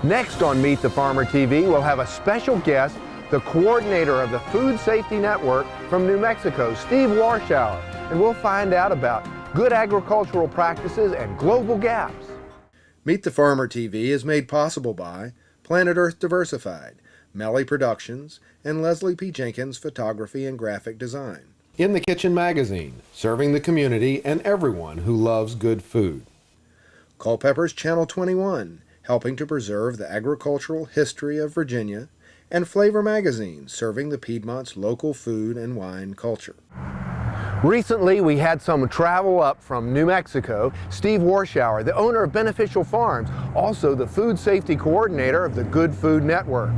Next on Meet the Farmer TV, we'll have a special guest, the coordinator of the Food Safety Network from New Mexico, Steve Warschauer, and we'll find out about good agricultural practices and global gaps. Meet the Farmer TV is made possible by Planet Earth Diversified, Melli Productions, and Leslie P. Jenkins Photography and Graphic Design. In the Kitchen Magazine, serving the community and everyone who loves good food. Culpeper's Channel 21, helping to preserve the agricultural history of Virginia, and Flavor Magazine, serving the Piedmont's local food and wine culture. Recently, we had some travel up from New Mexico. Steve Warschauer, the owner of Beneficial Farms, also the food safety coordinator of the Good Food Network.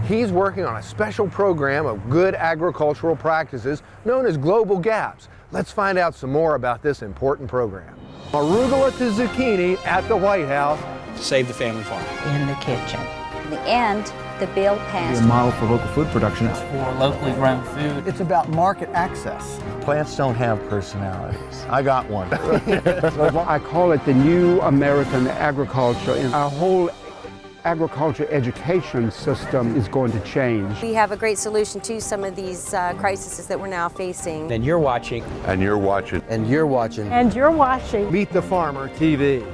He's working on a special program of good agricultural practices known as Global Gaps. Let's find out some more about this important program. Arugula to zucchini at the White House. Save the family farm. In the kitchen. In the end, the bill passed. A model for local food production. It's for locally grown food. It's about market access. Plants don't have personalities. I got one. I call it the new American agriculture, and our whole agriculture education system is going to change. We have a great solution to some of these crises that we're now facing. And you're watching. And you're watching. And you're watching. And you're watching Meet the Farmer TV.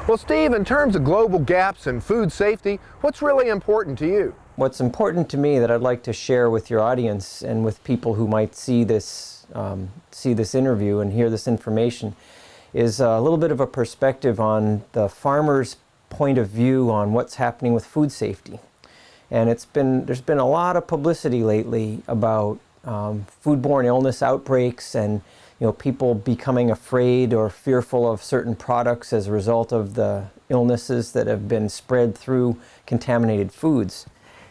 Well, Steve, in terms of global gaps in food safety, what's really important to you? What's important to me that I'd like to share with your audience and with people who might see this interview and hear this information is a little bit of a perspective on the farmer's point of view on what's happening with food safety. And there's been a lot of publicity lately about foodborne illness outbreaks and people becoming afraid or fearful of certain products as a result of the illnesses that have been spread through contaminated foods.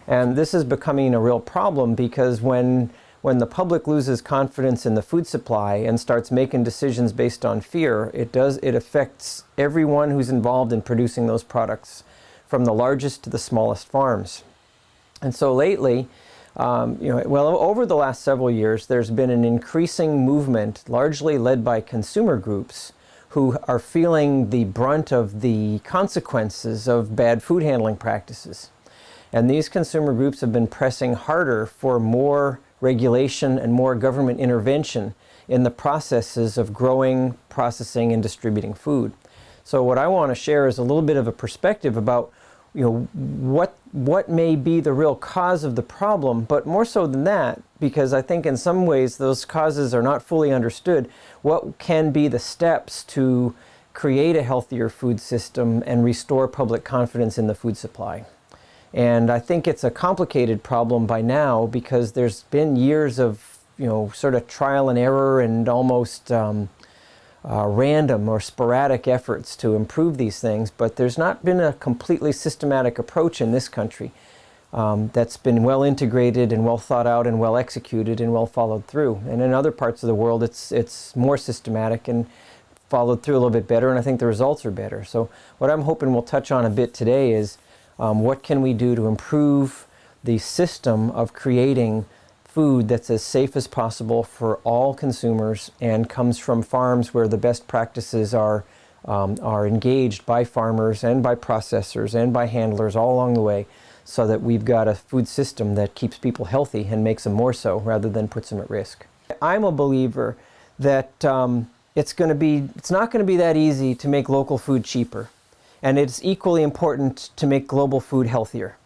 And this is becoming a real problem because when the public loses confidence in the food supply and starts making decisions based on fear, it affects everyone who's involved in producing those products, from the largest to the smallest farms. And so lately, over the last several years, there's been an increasing movement, largely led by consumer groups, who are feeling the brunt of the consequences of bad food handling practices. And these consumer groups have been pressing harder for more regulation and more government intervention in the processes of growing, processing, and distributing food. So what I want to share is a little bit of a perspective about what may be the real cause of the problem, but more so than that, because I think in some ways those causes are not fully understood, what can be the steps to create a healthier food system and restore public confidence in the food supply. And I think it's a complicated problem by now because there's been years of sort of trial and error and almost random or sporadic efforts to improve these things, but there's not been a completely systematic approach in this country that's been well integrated and well thought out and well executed and well followed through. And in other parts of the world, it's more systematic and followed through a little bit better, and I think the results are better. So what I'm hoping we'll touch on a bit today is what can we do to improve the system of creating food that's as safe as possible for all consumers and comes from farms where the best practices are engaged by farmers and by processors and by handlers all along the way, so that we've got a food system that keeps people healthy and makes them more so rather than puts them at risk. I'm a believer that it's not going to be that easy to make local food cheaper, and it's equally important to make global food healthier,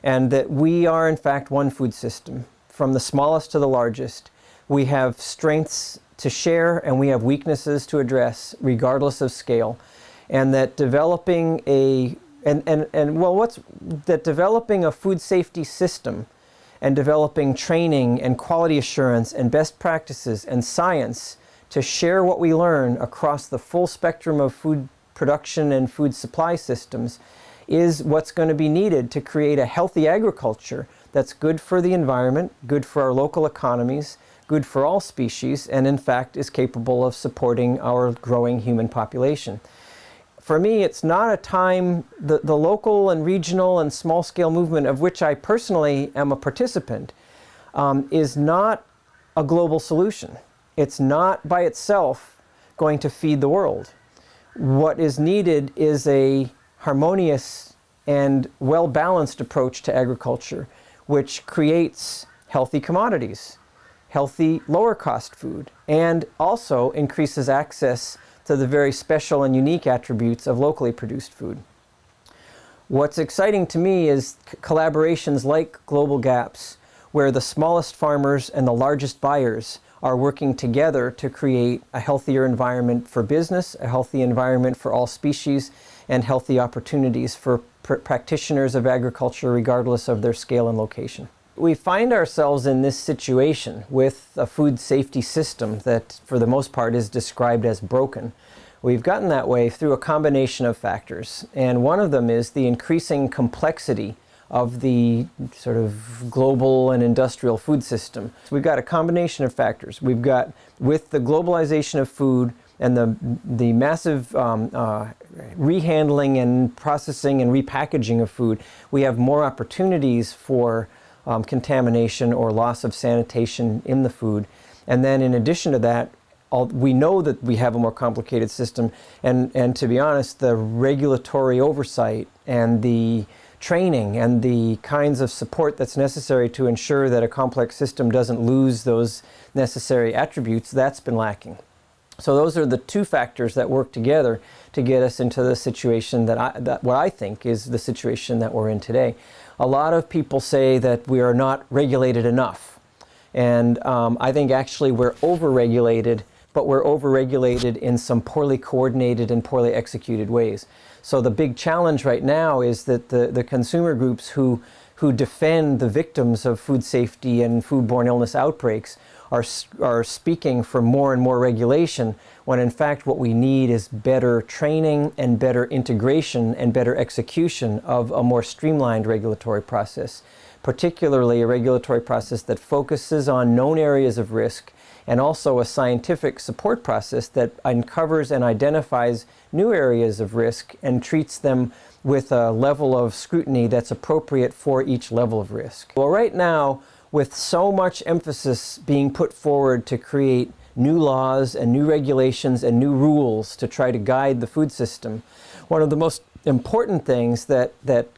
and that we are in fact one food system. From the smallest to the largest, we have strengths to share and we have weaknesses to address regardless of scale, and that developing a food safety system and developing training and quality assurance and best practices and science to share what we learn across the full spectrum of food production and food supply systems is what's going to be needed to create a healthy agriculture that's good for the environment, good for our local economies, good for all species, and in fact is capable of supporting our growing human population. For me, it's not a time, the local and regional and small-scale movement, of which I personally am a participant, is not a global solution. It's not by itself going to feed the world. What is needed is a harmonious and well-balanced approach to agriculture, which creates healthy commodities, healthy lower-cost food, and also increases access to the very special and unique attributes of locally produced food. What's exciting to me is collaborations like Global Gaps, where the smallest farmers and the largest buyers are working together to create a healthier environment for business, a healthy environment for all species, and healthy opportunities for practitioners of agriculture regardless of their scale and location. We find ourselves in this situation with a food safety system that, for the most part, is described as broken. We've gotten that way through a combination of factors, and one of them is the increasing complexity of the sort of global and industrial food system. So we've got a combination of factors. We've got, with the globalization of food and the massive rehandling and processing and repackaging of food, we have more opportunities for contamination or loss of sanitation in the food. And then in addition to that, we know that we have a more complicated system, and to be honest, the regulatory oversight and the training and the kinds of support that's necessary to ensure that a complex system doesn't lose those necessary attributes, that's been lacking. So those are the two factors that work together to get us into the situation that what I think is the situation that we're in today. A lot of people say that we are not regulated enough, and I think actually we're over-regulated, but we're over-regulated in some poorly coordinated and poorly executed ways. So the big challenge right now is that the consumer groups who defend the victims of food safety and foodborne illness outbreaks are speaking for more and more regulation, when in fact what we need is better training and better integration and better execution of a more streamlined regulatory process, particularly a regulatory process that focuses on known areas of risk, and also a scientific support process that uncovers and identifies new areas of risk and treats them with a level of scrutiny that's appropriate for each level of risk. Well, right now, with so much emphasis being put forward to create new laws and new regulations and new rules to try to guide the food system, one of the most important things that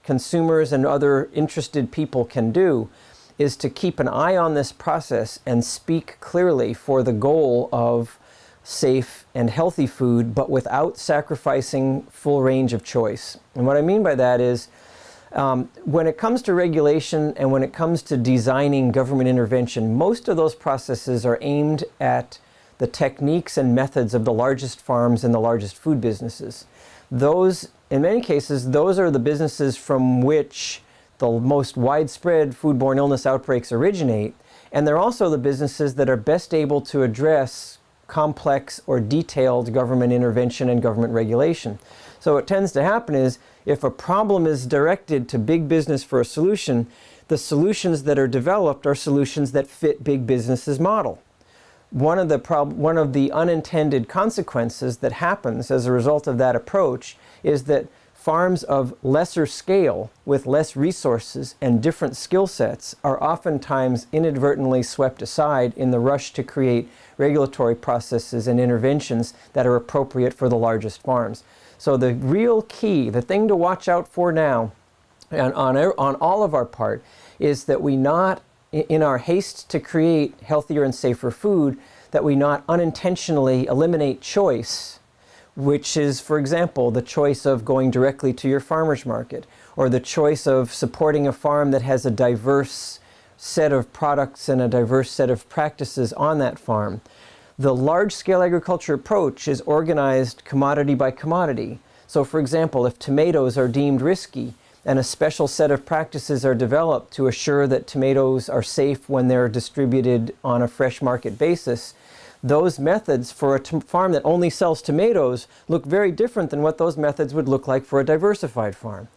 consumers and other interested people can do is to keep an eye on this process and speak clearly for the goal of safe and healthy food, but without sacrificing full range of choice. And what I mean by that is, when it comes to regulation and when it comes to designing government intervention, most of those processes are aimed at the techniques and methods of the largest farms and the largest food businesses. Those, in many cases, those are the businesses from which the most widespread foodborne illness outbreaks originate, and they're also the businesses that are best able to address complex or detailed government intervention and government regulation. So what tends to happen is, if a problem is directed to big business for a solution, the solutions that are developed are solutions that fit big business's model. One of the unintended consequences that happens as a result of that approach is that farms of lesser scale with less resources and different skill sets are oftentimes inadvertently swept aside in the rush to create regulatory processes and interventions that are appropriate for the largest farms. So the real key, the thing to watch out for now, and on all of our part, is that we not, in our haste to create healthier and safer food, that we not unintentionally eliminate choice, which is, for example, the choice of going directly to your farmer's market, or the choice of supporting a farm that has a diverse set of products and a diverse set of practices on that farm. The large-scale agriculture approach is organized commodity by commodity. So, for example, if tomatoes are deemed risky and a special set of practices are developed to assure that tomatoes are safe when they're distributed on a fresh market basis, those methods for a farm that only sells tomatoes look very different than what those methods would look like for a diversified farm.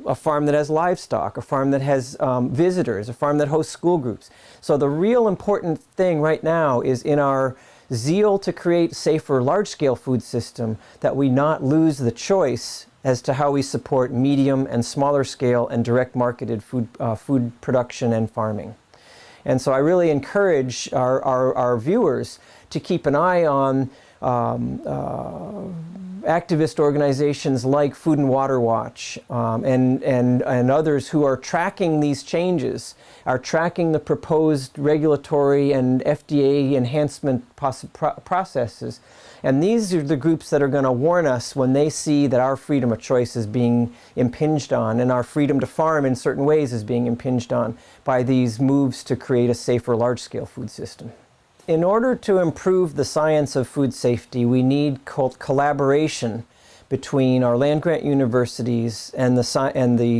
A farm that has livestock, a farm that has visitors, a farm that hosts school groups. So the real important thing right now is, in our zeal to create safer large-scale food system, that we not lose the choice as to how we support medium and smaller scale and direct marketed food production and farming. And so I really encourage our viewers to keep an eye on activist organizations like Food and Water Watch and others who are tracking these changes, are tracking the proposed regulatory and FDA enhancement processes. And these are the groups that are going to warn us when they see that our freedom of choice is being impinged on and our freedom to farm in certain ways is being impinged on by these moves to create a safer large-scale food system. In order to improve the science of food safety, we need collaboration between our land-grant universities and the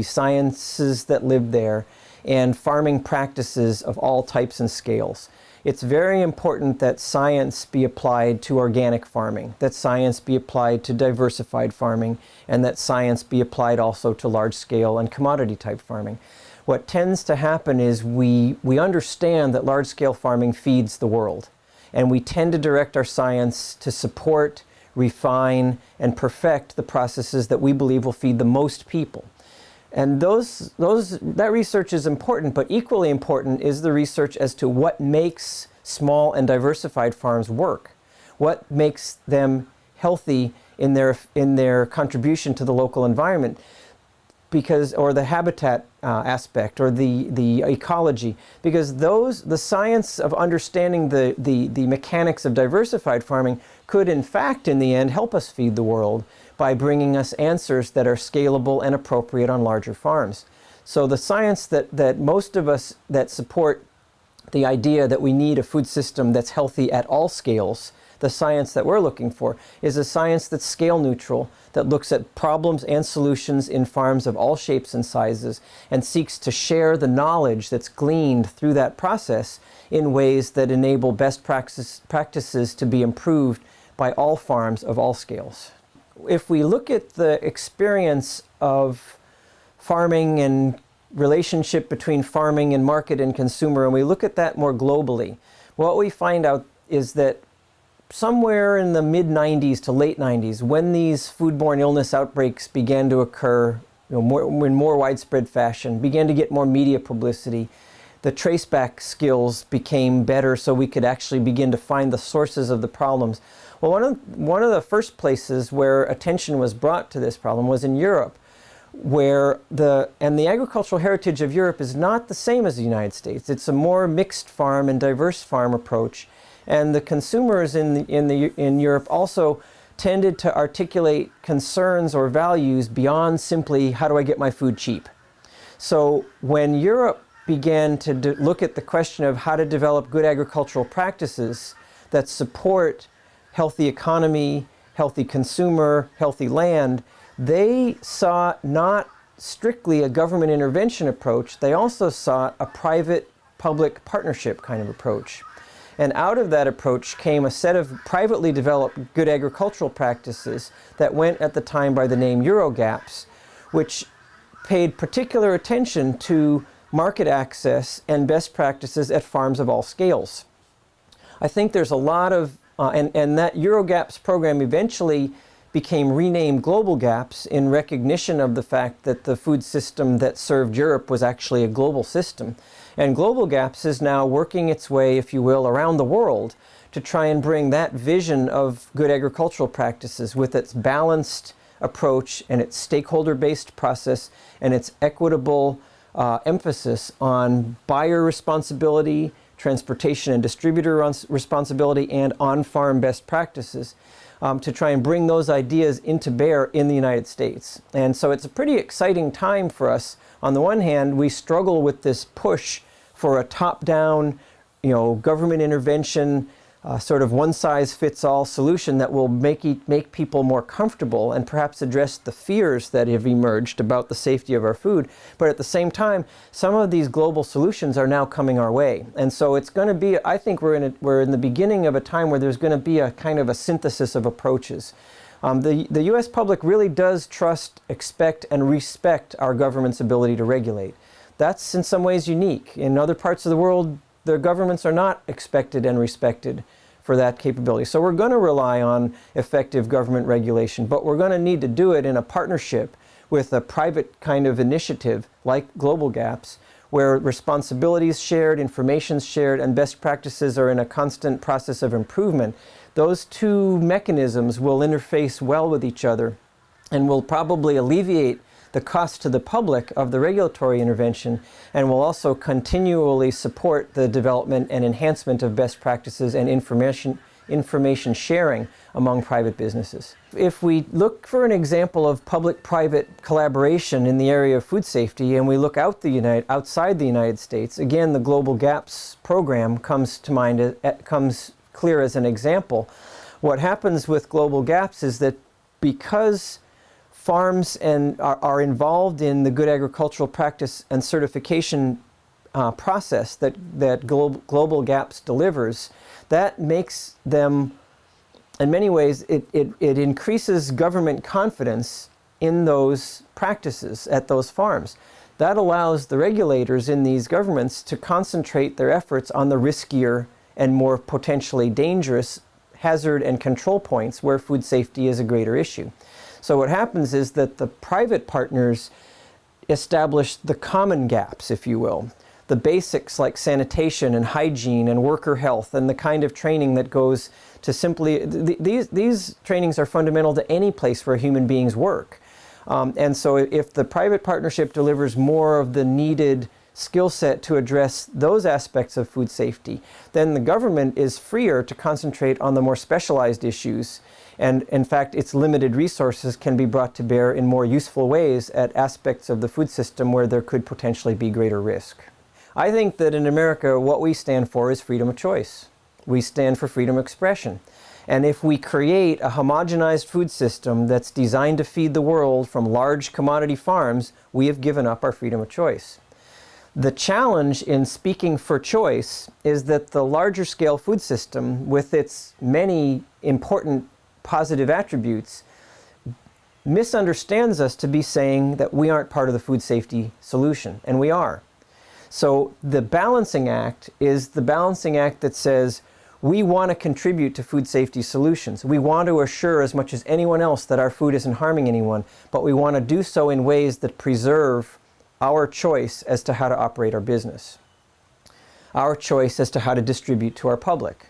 sciences that live there and farming practices of all types and scales. It's very important that science be applied to organic farming, that science be applied to diversified farming, and that science be applied also to large-scale and commodity-type farming. What tends to happen is we understand that large-scale farming feeds the world, and we tend to direct our science to support, refine, and perfect the processes that we believe will feed the most people. And that research is important, but equally important is the research as to what makes small and diversified farms work, what makes them healthy in their contribution to the local environment. Or the habitat aspect, or the ecology, because the science of understanding the mechanics of diversified farming could in fact in the end help us feed the world by bringing us answers that are scalable and appropriate on larger farms. So the science that most of us that support the idea that we need a food system that's healthy at all scales, the science that we're looking for is a science that's scale neutral, that looks at problems and solutions in farms of all shapes and sizes, and seeks to share the knowledge that's gleaned through that process in ways that enable best practices to be improved by all farms of all scales. If we look at the experience of farming and relationship between farming and market and consumer, and we look at that more globally, what we find out is that somewhere in the mid-90s to late 90s, when these foodborne illness outbreaks began to occur in more widespread fashion, began to get more media publicity, the traceback skills became better so we could actually begin to find the sources of the problems. Well, one of the first places where attention was brought to this problem was in Europe, where the agricultural heritage of Europe is not the same as the United States. It's a more mixed farm and diverse farm approach. And the consumers in Europe also tended to articulate concerns or values beyond simply, how do I get my food cheap? So when Europe began to look at the question of how to develop good agricultural practices that support healthy economy, healthy consumer, healthy land, they saw not strictly a government intervention approach, they also sought a private-public partnership kind of approach. And out of that approach came a set of privately developed good agricultural practices that went at the time by the name Eurogaps, which paid particular attention to market access and best practices at farms of all scales. I think there's a lot of, and that Eurogaps program eventually became renamed Global Gaps in recognition of the fact that the food system that served Europe was actually a global system. And Global Gaps is now working its way, if you will, around the world to try and bring that vision of good agricultural practices with its balanced approach and its stakeholder-based process and its equitable emphasis on buyer responsibility, transportation and distributor responsibility, and on-farm best practices to try and bring those ideas into bear in the United States. And so it's a pretty exciting time for us. On the one hand, we struggle with this push for a top-down, government intervention, sort of one-size-fits-all solution that will make people more comfortable and perhaps address the fears that have emerged about the safety of our food. But at the same time, some of these global solutions are now coming our way. And so it's going to be, I think we're in the beginning of a time where there's going to be a kind of a synthesis of approaches. The U.S. public really does trust, expect, and respect our government's ability to regulate. That's in some ways unique. In other parts of the world, their governments are not expected and respected for that capability. So we're going to rely on effective government regulation, but we're going to need to do it in a partnership with a private kind of initiative like Global Gaps, where responsibilities shared, information's shared, and best practices are in a constant process of improvement. those two mechanisms will interface well with each other and will probably alleviate the cost to the public of the regulatory intervention, and will also continually support the development and enhancement of best practices and information sharing among private businesses. If we look for an example of public-private collaboration in the area of food safety, and we look outside the United States, again, the Global Gaps program comes to mind, comes clear as an example. What happens with Global Gaps is that because farms are involved in the good agricultural practice and certification process that Global Gaps delivers, that makes them, in many ways, it increases government confidence in those practices at those farms. That allows the regulators in these governments to concentrate their efforts on the riskier and more potentially dangerous hazard and control points where food safety is a greater issue. So what happens is that the private partners establish the common gaps, if you will, the basics like sanitation and hygiene and worker health and the kind of training that goes to simply, these trainings are fundamental to any place where human beings work. And so if the private partnership delivers more of the needed skill set to address those aspects of food safety, then the government is freer to concentrate on the more specialized issues. And in fact, its limited resources can be brought to bear in more useful ways at aspects of the food system where there could potentially be greater risk. I think that in America, what we stand for is freedom of choice. We stand for freedom of expression. And if we create a homogenized food system that's designed to feed the world from large commodity farms, we have given up our freedom of choice. The challenge in speaking for choice is that the larger scale food system, with its many important positive attributes, misunderstands us to be saying that we aren't part of the food safety solution, and we are. So the balancing act is the balancing act that says we want to contribute to food safety solutions. We want to assure as much as anyone else that our food isn't harming anyone, but we want to do so in ways that preserve our choice as to how to operate our business, our choice as to how to distribute to our public,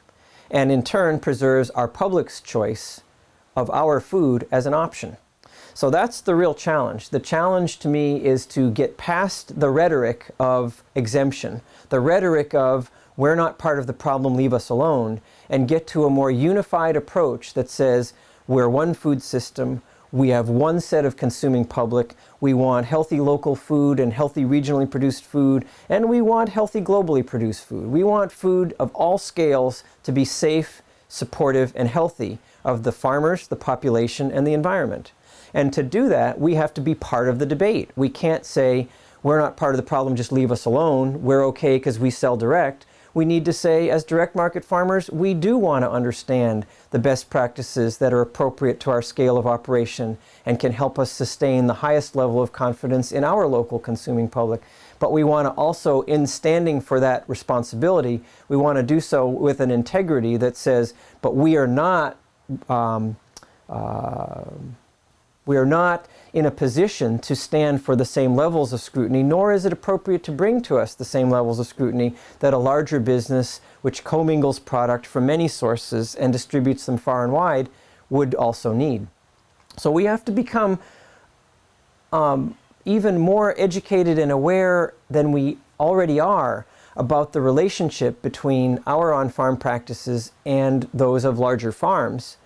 and in turn preserves our public's choice of our food as an option. So that's the real challenge. The challenge to me is to get past the rhetoric of exemption, the rhetoric of we're not part of the problem, leave us alone, and get to a more unified approach that says we're one food system, we have one set of consuming public, we want healthy local food and healthy regionally produced food, and we want healthy globally produced food. We want food of all scales to be safe, supportive, and healthy of the farmers, the population, and the environment. And to do that, we have to be part of the debate. We can't say, we're not part of the problem, just leave us alone, we're okay because we sell direct. We need to say, as direct market farmers, we do want to understand the best practices that are appropriate to our scale of operation and can help us sustain the highest level of confidence in our local consuming public. But we want to also, in standing for that responsibility, we want to do so with an integrity that says, but we are not in a position to stand for the same levels of scrutiny, nor is it appropriate to bring to us the same levels of scrutiny that a larger business, which commingles product from many sources and distributes them far and wide, would also need. So we have to become even more educated and aware than we already are about the relationship between our on-farm practices and those of larger farms.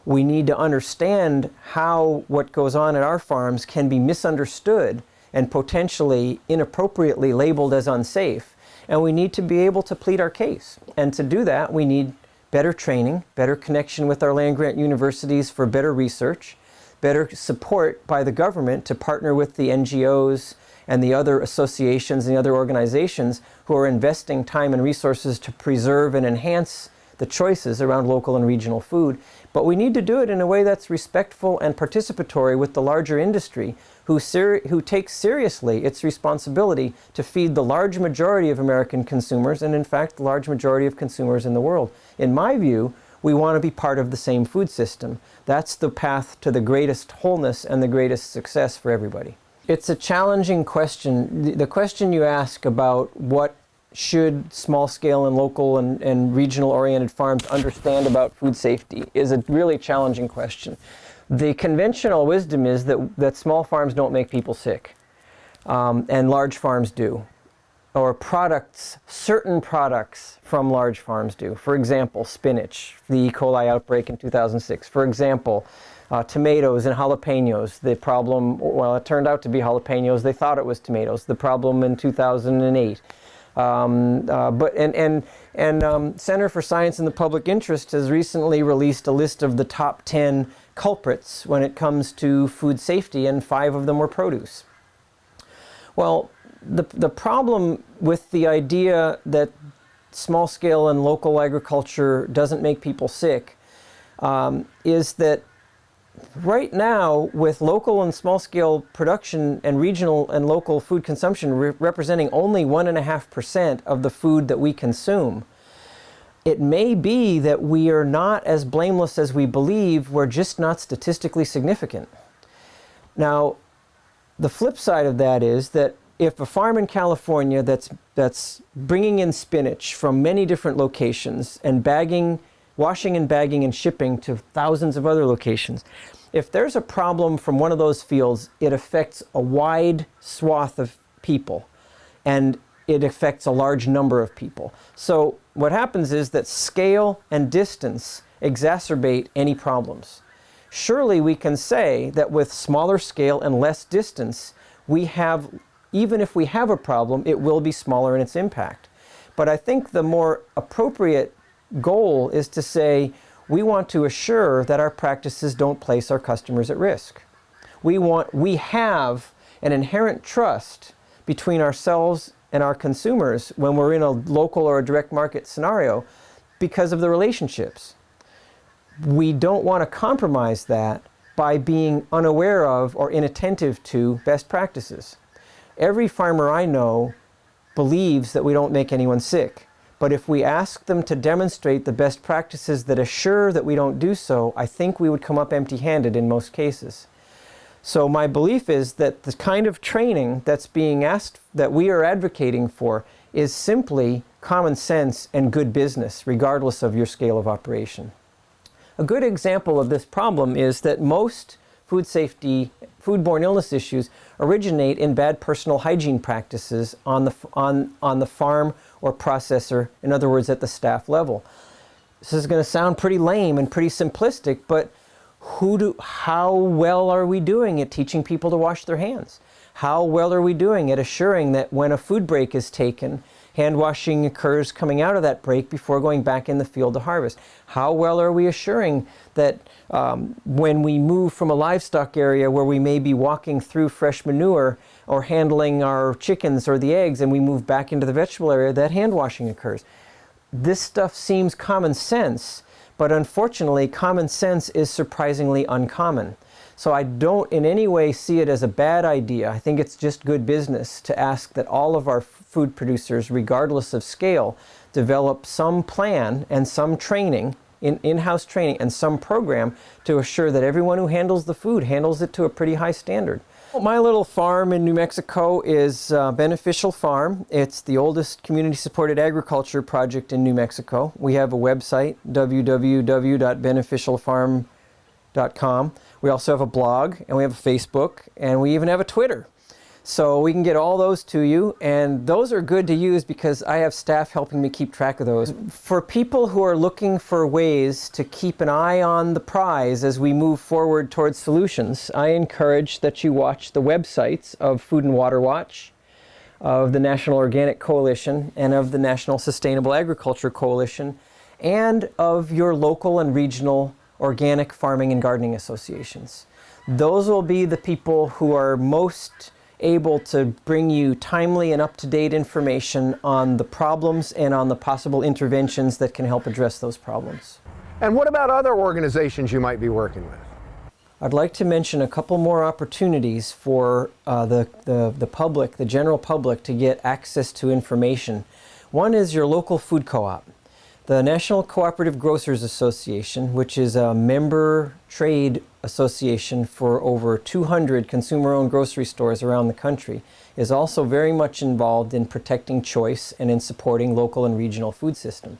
We need to understand how what goes on at our farms can be misunderstood and potentially inappropriately labeled as unsafe. And we need to be able to plead our case. And to do that, we need better training, better connection with our land-grant universities for better research, better support by the government to partner with the NGOs and the other associations and the other organizations who are investing time and resources to preserve and enhance the choices around local and regional food. But we need to do it in a way that's respectful and participatory with the larger industry who takes seriously its responsibility to feed the large majority of American consumers and, in fact, the large majority of consumers in the world. In my view, we want to be part of the same food system. That's the path to the greatest wholeness and the greatest success for everybody. It's a challenging question. The question you ask about what should small-scale and local and regional-oriented farms understand about food safety is a really challenging question. The conventional wisdom is that small farms don't make people sick, and large farms do. Or certain products from large farms do. For example, spinach, the E. coli outbreak in 2006. For example, tomatoes and jalapenos. The problem, well, it turned out to be jalapenos. They thought it was tomatoes. The problem in 2008. Center for Science in the Public Interest has recently released a list of the top 10 culprits when it comes to food safety, and 5 of them were produce. Well, the problem with the idea that small-scale and local agriculture doesn't make people sick is that right now, with local and small-scale production and regional and local food consumption representing only 1.5% of the food that we consume, it may be that we are not as blameless as we believe. We're just not statistically significant. Now, the flip side of that is that if a farm in California that's bringing in spinach from many different locations and washing and bagging and shipping to thousands of other locations, if there's a problem from one of those fields, it affects a wide swath of people, and it affects a large number of people. So what happens is that scale and distance exacerbate any problems. Surely we can say that with smaller scale and less distance, even if we have a problem, it will be smaller in its impact. But I think the more appropriate goal is to say we want to assure that our practices don't place our customers at risk. We have an inherent trust between ourselves and our consumers when we're in a local or a direct market scenario because of the relationships. We don't want to compromise that by being unaware of or inattentive to best practices. Every farmer I know believes that we don't make anyone sick. But if we ask them to demonstrate the best practices that assure that we don't do so, I think we would come up empty-handed in most cases. So my belief is that the kind of training that's being asked, that we are advocating for, is simply common sense and good business, regardless of your scale of operation. A good example of this problem is that most food safety, foodborne illness issues originate in bad personal hygiene practices on the farm or processor, in other words, at the staff level. This is going to sound pretty lame and pretty simplistic, but how well are we doing at teaching people to wash their hands? How well are we doing at assuring that when a food break is taken, hand washing occurs coming out of that break before going back in the field to harvest? How well are we assuring that when we move from a livestock area where we may be walking through fresh manure or handling our chickens or the eggs and we move back into the vegetable area, that hand washing occurs? This stuff seems common sense, but unfortunately common sense is surprisingly uncommon. So I don't in any way see it as a bad idea. I think it's just good business to ask that all of our food producers, regardless of scale, develop some plan and some training, in-house training and some program to assure that everyone who handles the food handles it to a pretty high standard. My little farm in New Mexico is Beneficial Farm. It's the oldest community-supported agriculture project in New Mexico. We have a website, www.beneficialfarm.com. We also have a blog, and we have a Facebook, and we even have a Twitter. So we can get all those to you, and those are good to use because I have staff helping me keep track of those. For people who are looking for ways to keep an eye on the prize as we move forward towards solutions, I encourage that you watch the websites of Food and Water Watch, of the National Organic Coalition, and of the National Sustainable Agriculture Coalition, and of your local and regional organic farming and gardening associations. Those will be the people who are most able to bring you timely and up-to-date information on the problems and on the possible interventions that can help address those problems. And what about other organizations you might be working with? I'd like to mention a couple more opportunities for the public, the general public, to get access to information. One is your local food co-op. The National Cooperative Grocers Association, which is a member trade association for over 200 consumer-owned grocery stores around the country, is also very much involved in protecting choice and in supporting local and regional food system.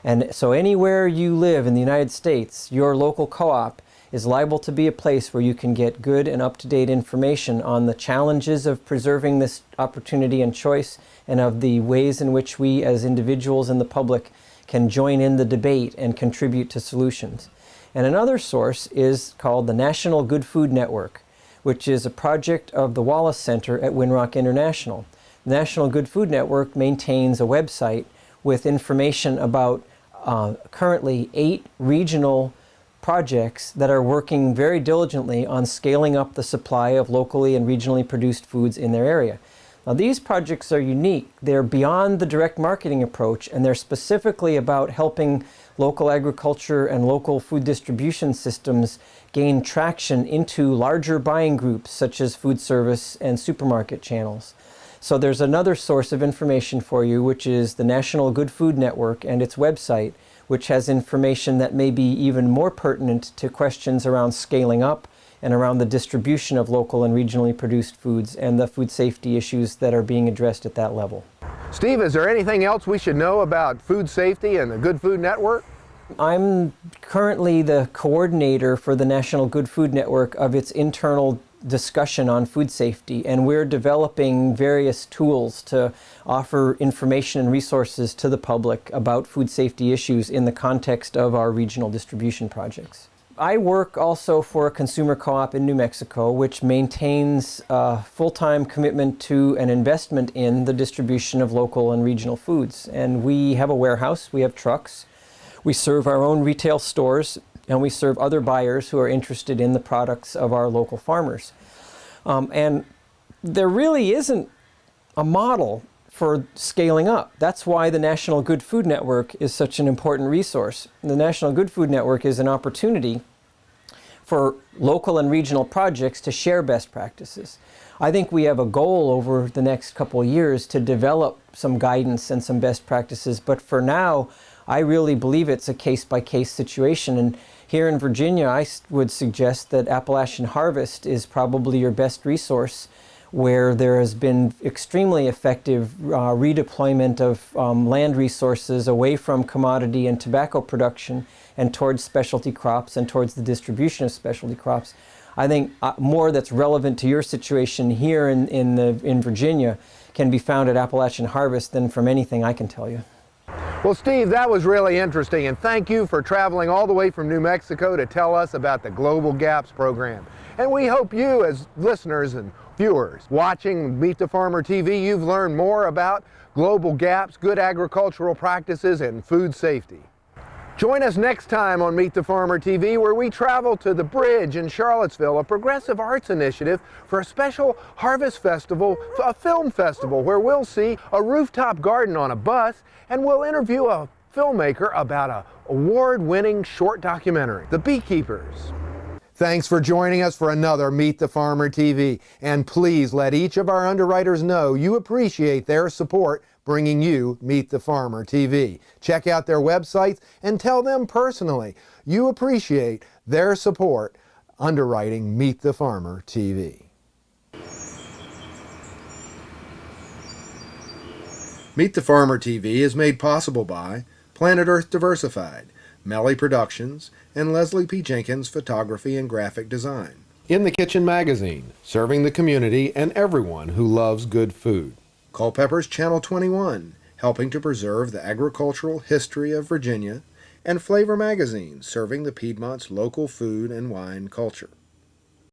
And so anywhere you live in the United States, your local co-op is liable to be a place where you can get good and up-to-date information on the challenges of preserving this opportunity and choice, and of the ways in which we as individuals and the public can join in the debate and contribute to solutions. And another source is called the National Good Food Network, which is a project of the Wallace Center at Winrock International. The National Good Food Network maintains a website with information about currently 8 regional projects that are working very diligently on scaling up the supply of locally and regionally produced foods in their area. Now, these projects are unique. They're beyond the direct marketing approach, and they're specifically about helping local agriculture and local food distribution systems gain traction into larger buying groups such as food service and supermarket channels. So there's another source of information for you, which is the National Good Food Network and its website, which has information that may be even more pertinent to questions around scaling up and around the distribution of local and regionally produced foods and the food safety issues that are being addressed at that level. Steve, is there anything else we should know about food safety and the Good Food Network? I'm currently the coordinator for the National Good Food Network of its internal discussion on food safety, and we're developing various tools to offer information and resources to the public about food safety issues in the context of our regional distribution projects. I work also for a consumer co-op in New Mexico, which maintains a full-time commitment to an investment in the distribution of local and regional foods. And we have a warehouse, we have trucks, we serve our own retail stores, and we serve other buyers who are interested in the products of our local farmers. And there really isn't a model for scaling up. That's why the National Good Food Network is such an important resource. The National Good Food Network is an opportunity for local and regional projects to share best practices. I think we have a goal over the next couple of years to develop some guidance and some best practices, but for now, I really believe it's a case-by-case situation. And here in Virginia, I would suggest that Appalachian Harvest is probably your best resource, where there has been extremely effective redeployment of land resources away from commodity and tobacco production and towards specialty crops and towards the distribution of specialty crops. I think more that's relevant to your situation here in Virginia can be found at Appalachian Harvest than from anything I can tell you. Well, Steve, that was really interesting, and thank you for traveling all the way from New Mexico to tell us about the Global Gaps program. And we hope you, as listeners and viewers watching Meet the Farmer TV, you've learned more about global gaps, good agricultural practices, and food safety. Join us next time on Meet the Farmer TV, where we travel to the Bridge in Charlottesville, a progressive arts initiative for a special harvest festival, a film festival, where we'll see a rooftop garden on a bus, and we'll interview a filmmaker about an award-winning short documentary, The Beekeepers. Thanks for joining us for another Meet the Farmer TV, and please let each of our underwriters know you appreciate their support bringing you Meet the Farmer TV. Check out their websites and tell them personally you appreciate their support underwriting Meet the Farmer TV. Meet the Farmer TV is made possible by Planet Earth Diversified, Melli Productions, and Leslie P. Jenkins Photography and Graphic Design. In the Kitchen Magazine, serving the community and everyone who loves good food. Culpeper's Channel 21, helping to preserve the agricultural history of Virginia. And Flavor Magazine, serving the Piedmont's local food and wine culture.